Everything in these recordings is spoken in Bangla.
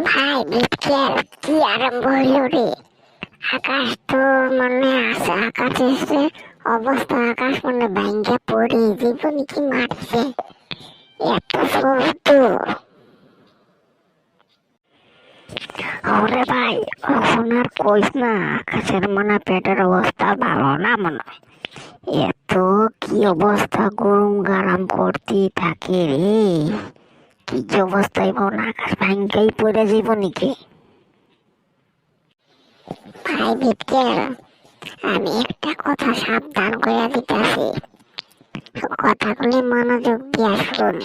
ভাই বিটকেল কি আরম্ভ হইল রে? আকাশ তো মনে আছে, আকাশের অবস্থা, আকাশ মনে ভাঙ্গা পড়ে জীবন কি মারছে এত সমুদ্র। ওরে ভাই এখন আর কইস না, আকাশের মনে পেটের অবস্থা ভালো না মনে হয়। এত কি অবস্থা, গরম গারাম করতে থাকে রে। কি যে অবস্থায় মনে আকাশ ভাঙ্গাই পড়ে যাইব নাকি? ভাই বিটকেল, আমি একটা কথা সাবধান করে দিতেছি, কথাগুলি মনোযোগ দিয়া শুন।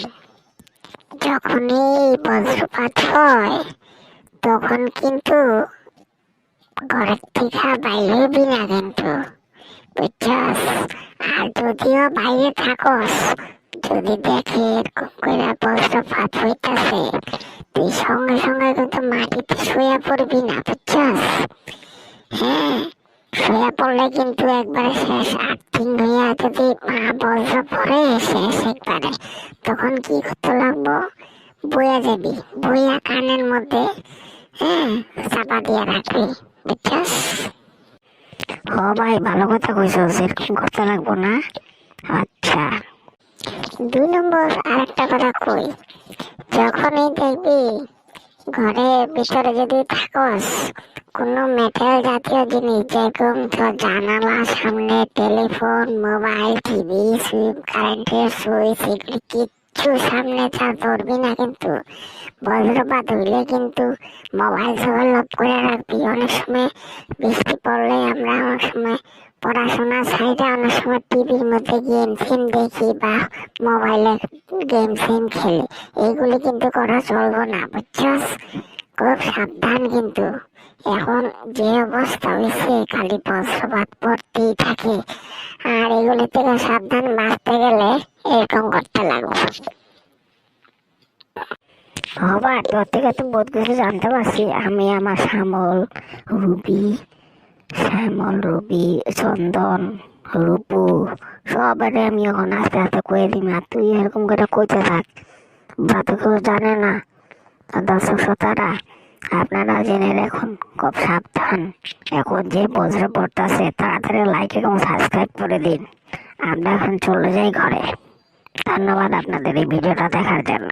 যখনই বজ্রপাত হয় তখন কিন্তু ঘরের থেকে বাইরে হবি না কিন্তু, বুঝছস? আর যদিও বাইরে থাকস, যদি দেখে এরকম করে বজ্রপাত হইতাছে, তুই সঙ্গে সঙ্গে কিন্তু মাটিতে শুয়ে পড়বি না, বুঝছস? হ্যাঁ, শুয়ে পড়লে কিন্তু একবারে শেষ। আর্থিং হইয়া যদি বজ্র পড়ে শেষ একবারে। তখন কি করতে লাগবো? বইয়া যাবি, বইয়া কানের মধ্যে হ্যাঁ চাপা দিয়ে রাখবি, বুঝছস? হ ভাই, ভালো কথা কইছস, এরকম করতে লাগবো না। আচ্ছা, 2 নম্বর আরেকটা কথা কই, যখনই দেখবি ঘরের ভিতরে যদি থাকস, কোনো মেটাল জাতীয় জিনিস যেরকম তোর জানালার সামনে টেলিফোন, মোবাইল, টিভি, সুইচ, কারেন্টের সুইচ, এগুলি কিচ্ছু সামনে ধরবি না কিন্তু। বজ্রপাত হইলে কিন্তু মোবাইল সবাই লক করে রাখবি। অনেক সময় বৃষ্টি পড়লে আমরা অনেক সময় পড়াশোনা সাইডে অনেক সময় টিভির মধ্যে গেম সেম দেখি বা মোবাইলে গেম সেম খেলি, এইগুলি কিন্তু করা চলবো না, বুঝছস? খুব সাবধান কিন্তু। এখন যে অবস্থা হয়েছে, খালি বজ্রপাত পড়তেই থাকে, আর এগুলি থেকে সাবধান বাঁচতে গেলে এরকম করতে লাগবে। হবার তোর থেকে তো বহুত কিছু জানতে পারছি। আমি আমার শ্যামল, রুবি, চন্দন, রূপু সবারে আমি এখন আস্তে আস্তে কয়ে দিম, আর তুই এরকম করে কইতে থাক। বা তো কেউ জানে না, দর্শক শ্রোতারা আপনারা জেনে রাখুন, খুব সাবধান। এখন যে বজ্র পড়তেছে, তাড়াতাড়ি লাইক এবং সাবস্ক্রাইব করে দিন। আমরা এখন চলে যাই ঘরে। ধন্যবাদ আপনাদের এই ভিডিওটা দেখার জন্য।